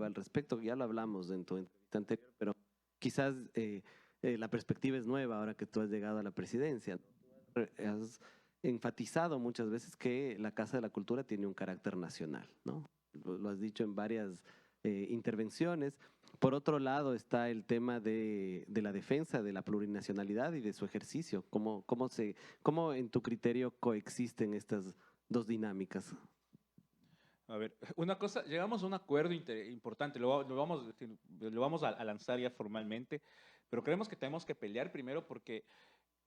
perspectiva al respecto? Ya lo hablamos en tu entrevista anterior, pero quizás la perspectiva es nueva ahora que tú has llegado a la presidencia. Has enfatizado muchas veces que la Casa de la Cultura tiene un carácter nacional, ¿no? Lo has dicho en varias intervenciones. Por otro lado está el tema de la defensa de la plurinacionalidad y de su ejercicio. ¿Cómo en tu criterio coexisten estas dos dinámicas? A ver, una cosa, llegamos a un acuerdo importante, lo vamos a lanzar ya formalmente, pero creemos que tenemos que pelear primero porque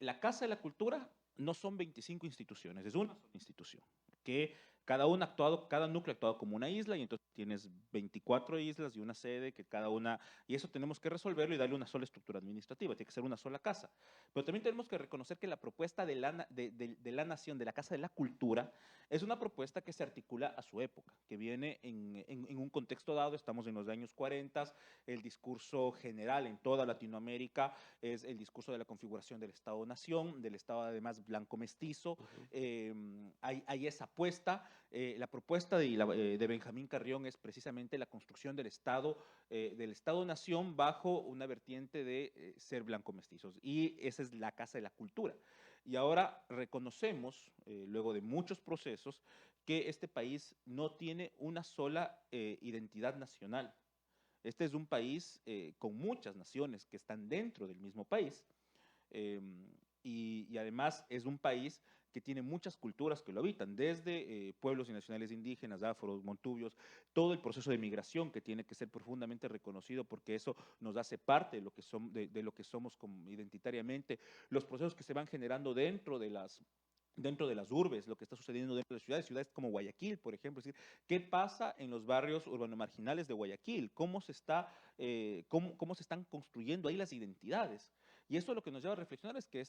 la Casa de la Cultura no son 25 instituciones, es una sola institución, que cada núcleo ha actuado como una isla y entonces tienes 24 islas y una sede que cada una, y eso tenemos que resolverlo y darle una sola estructura administrativa, tiene que ser una sola casa. Pero también tenemos que reconocer que la propuesta de la nación, de la Casa de la Cultura, es una propuesta que se articula a su época, que viene en un contexto dado, estamos en los años 40, el discurso general en toda Latinoamérica es el discurso de la configuración del Estado-Nación, del Estado además blanco mestizo. Hay esa apuesta. La propuesta de Benjamín Carrión es precisamente la construcción del Estado-Nación bajo una vertiente de ser blanco mestizos. Y esa es la Casa de la Cultura. Y ahora reconocemos, luego de muchos procesos, que este país no tiene una sola identidad nacional. Este es un país con muchas naciones que están dentro del mismo país eh, y además es un país que tiene muchas culturas que lo habitan, desde pueblos y nacionales indígenas, afros, montubios, todo el proceso de migración que tiene que ser profundamente reconocido porque eso nos hace parte de lo que somos como identitariamente, los procesos que se van generando dentro de las urbes, lo que está sucediendo dentro de ciudades como Guayaquil, por ejemplo. Es decir, ¿qué pasa en los barrios urbano marginales de Guayaquil? ¿Cómo se están construyendo ahí las identidades? Y eso lo que nos lleva a reflexionar es que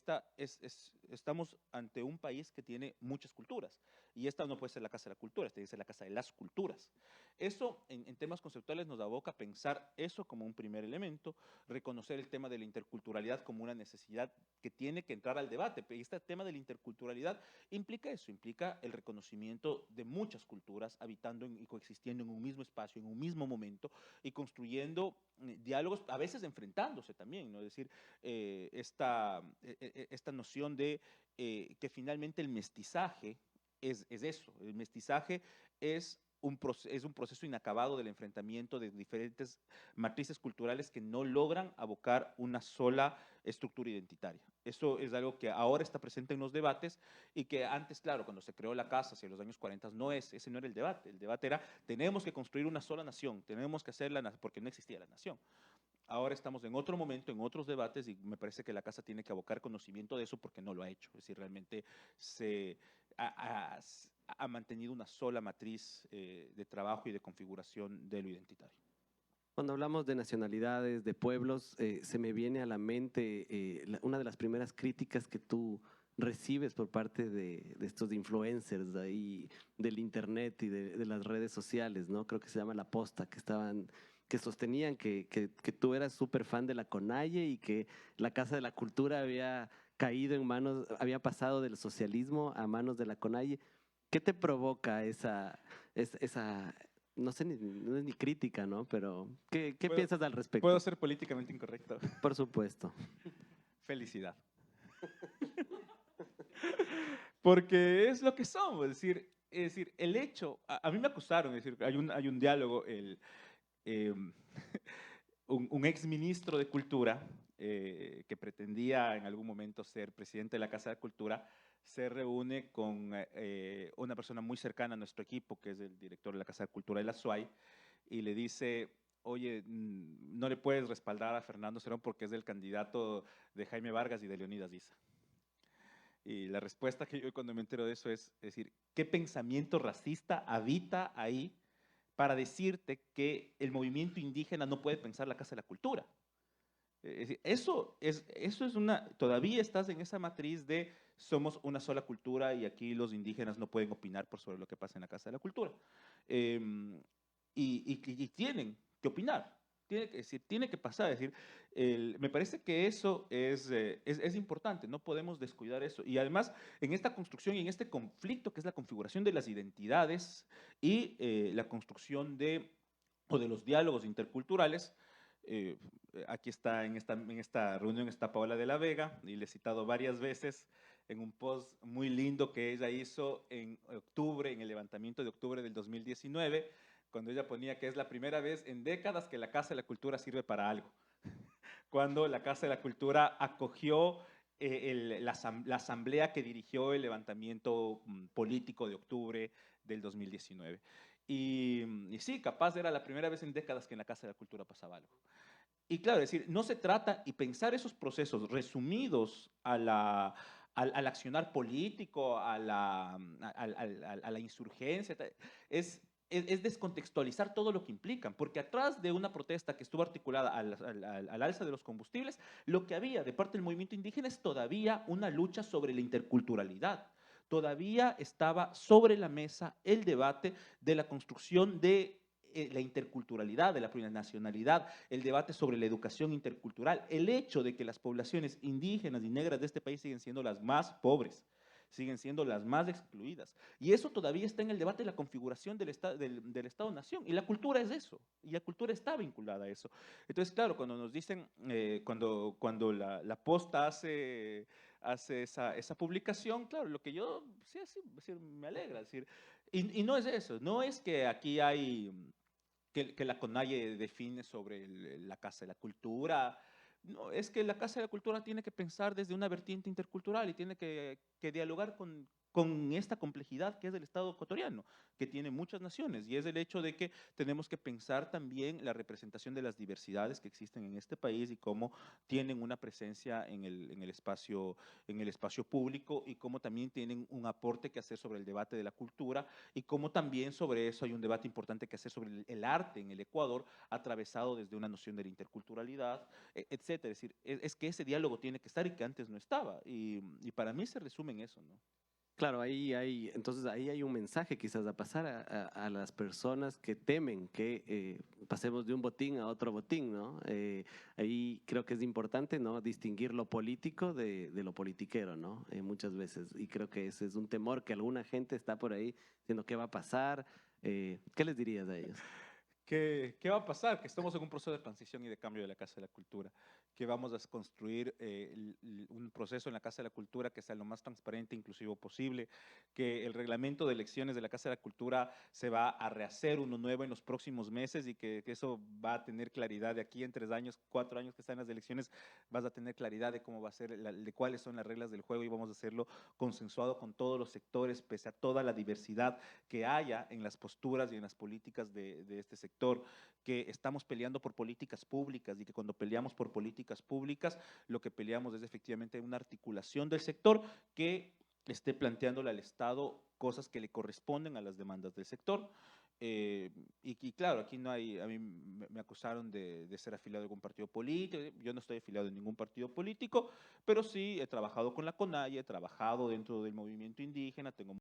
estamos ante un país que tiene muchas culturas. Y esta no puede ser la casa de la cultura, esta tiene que ser la casa de las culturas. Eso, en temas conceptuales, nos aboca a pensar eso como un primer elemento, reconocer el tema de la interculturalidad como una necesidad que tiene que entrar al debate. Y este tema de la interculturalidad implica eso, implica el reconocimiento de muchas culturas habitando y coexistiendo en un mismo espacio, en un mismo momento y construyendo diálogos, a veces enfrentándose también, ¿no? Es decir, esta noción de que finalmente el mestizaje es eso, el mestizaje es es un proceso inacabado del enfrentamiento de diferentes matrices culturales que no logran abocar una sola estructura identitaria. Eso es algo que ahora está presente en los debates y que antes, claro, cuando se creó la casa hacia los años 40, ese no era el debate era, tenemos que construir una sola nación, tenemos que hacerla, porque no existía la nación. Ahora estamos en otro momento, en otros debates, y me parece que la casa tiene que abocar conocimiento de eso porque no lo ha hecho. Es decir, realmente se ha mantenido una sola matriz de trabajo y de configuración de lo identitario. Cuando hablamos de nacionalidades, de pueblos, se me viene a la mente una de las primeras críticas que tú recibes por parte de estos influencers de ahí, del internet y de las redes sociales, ¿no? Creo que se llama La Posta, que sostenían que tú eras súper fan de la Conalle y que la Casa de la Cultura había caído en manos, había pasado del socialismo a manos de la Conalle. ¿Qué te provoca esa, no sé, no es ni crítica, ¿no? Pero, ¿qué Puedo, piensas al puedo respecto? ser políticamente incorrecto. Por supuesto. Felicidad. Porque es lo que somos, es decir el hecho, a mí me acusaron, es decir, hay un diálogo, eh, un ex ministro de Cultura que pretendía en algún momento ser presidente de la Casa de Cultura, se reúne con una persona muy cercana a nuestro equipo, que es el director de la Casa de Cultura de la SUAY, y le dice, oye, no le puedes respaldar a Fernando Cerón porque es el candidato de Jaime Vargas y de Leonidas Issa. Y la respuesta que yo cuando me entero de eso es decir, ¿qué pensamiento racista habita ahí para decirte que el movimiento indígena no puede pensar la Casa de la Cultura? Es decir, eso es todavía estás en esa matriz de somos una sola cultura y aquí los indígenas no pueden opinar por sobre lo que pasa en la Casa de la Cultura. Eh, y tienen que opinar, tiene que pasar. Es decir, me parece que eso es importante, no podemos descuidar eso. Y además, en esta construcción y en este conflicto que es la configuración de las identidades y la construcción de o de los diálogos interculturales. Eh, Aquí está, en esta reunión está Paola de la Vega, y le he citado varias veces en un post muy lindo que ella hizo en octubre, en el levantamiento de octubre del 2019, cuando ella ponía que es la primera vez en décadas que la Casa de la Cultura sirve para algo, cuando la Casa de la Cultura acogió la asamblea que dirigió el levantamiento político de octubre del 2019. Y sí, capaz era la primera vez en décadas que en la Casa de la Cultura pasaba algo. Y claro, es decir, no se trata, y pensar esos procesos resumidos al accionar político, a la insurgencia, es descontextualizar todo lo que implican, porque atrás de una protesta que estuvo articulada al alza de los combustibles, lo que había de parte del movimiento indígena es todavía una lucha sobre la interculturalidad. Todavía estaba sobre la mesa el debate de la construcción de la interculturalidad, de la plurinacionalidad, el debate sobre la educación intercultural, el hecho de que las poblaciones indígenas y negras de este país siguen siendo las más pobres, siguen siendo las más excluidas. Y eso todavía está en el debate de la configuración del Estado-Nación. Y la cultura es eso, y la cultura está vinculada a eso. Entonces, claro, cuando nos dicen, cuando la Posta hace esa publicación, claro, lo que yo, sí, me alegra, decir, y no es eso, no es que aquí hay que la CONAIE define sobre la Casa de la Cultura. No, es que la Casa de la Cultura tiene que pensar desde una vertiente intercultural y tiene que dialogar con esta complejidad que es el Estado ecuatoriano, que tiene muchas naciones, y es el hecho de que tenemos que pensar también la representación de las diversidades que existen en este país y cómo tienen una presencia en el espacio público, y cómo también tienen un aporte que hacer sobre el debate de la cultura, y cómo también sobre eso hay un debate importante que hacer sobre el arte en el Ecuador, atravesado desde una noción de la interculturalidad, etcétera. Es decir, es que ese diálogo tiene que estar y que antes no estaba. Y para mí se resume en eso, ¿no? Claro, entonces ahí hay un mensaje quizás a pasar a las personas que temen que pasemos de un botín a otro botín, ¿no? Ahí creo que es importante, ¿no? Distinguir lo político de lo politiquero, ¿no? Muchas veces. Y creo que ese es un temor que alguna gente está por ahí diciendo qué va a pasar. ¿Qué les dirías a ellos? ¿Qué va a pasar? Que estamos en un proceso de transición y de cambio de la Casa de la Cultura, que vamos a construir un proceso en la Casa de la Cultura que sea lo más transparente e inclusivo posible, que el reglamento de elecciones de la Casa de la Cultura se va a rehacer uno nuevo en los próximos meses, y que eso va a tener claridad de aquí en 3 años, 4 años que están las elecciones, vas a tener claridad de cómo va a ser, de cuáles son las reglas del juego, y vamos a hacerlo consensuado con todos los sectores, pese a toda la diversidad que haya en las posturas y en las políticas de este sector, que estamos peleando por políticas públicas, y que cuando peleamos por políticas públicas, lo que peleamos es efectivamente una articulación del sector que esté planteándole al Estado cosas que le corresponden a las demandas del sector. Y claro, aquí no hay, a mí me acusaron de ser afiliado a algún partido político. Yo no estoy afiliado en ningún partido político, pero sí he trabajado con la CONAIE, he trabajado dentro del movimiento indígena, tengo